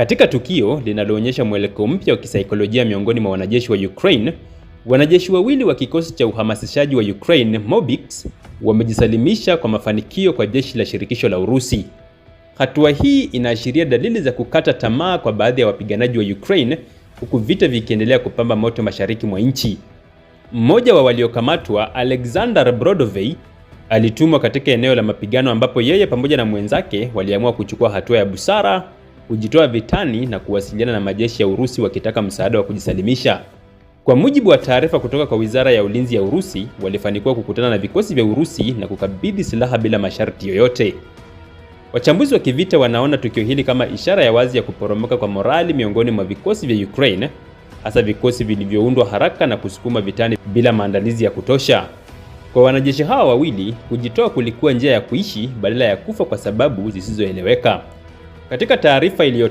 Katika tukio linaloonyesha mwelekeo mpya wa kisaikolojia miongoni mwa wanajeshi wa Ukraine, wanajeshi wawili wa kikosi cha uhamasishaji wa Ukraine, Mobiks, wamejisalimisha kwa mafanikio kwa jeshi la shirikisho la Urusi. Hatua hii inaashiria dalili za kukata tamaa kwa baadhi ya wapiganaji wa Ukraine, huku vita vikiendelea kupamba moto mashariki mwa nchi. Mmoja wa waliokamatwa, Alexander Brodovey, alitumwa katika eneo la mapigano ambapo yeye pamoja na mwenzake waliamua kuchukua hatua ya busara, kujitoa vitani na kuwasiliana na majeshi ya Urusi wakitaka msaada wa kujisalimisha. Kwa mujibu wa taarifa kutoka kwa Wizara ya Ulinzi ya Urusi, walifanikiwa kukutana na vikosi vya Urusi na kukabidhi silaha bila masharti yoyote. Wachambuzi wa kivita wanaona tukio hili kama ishara ya wazi ya kuporomoka kwa morali miongoni mwa vikosi vya Ukraine, hasa vikosi vilivyoundwa haraka na kusukuma vitani bila maandalizi ya kutosha. Kwa wanajeshi hawa wawili, kujitoa kulikuwa njia ya kuishi badala ya kufa kwa sababu zisizoeleweka. Katika taarifa iliyotolewa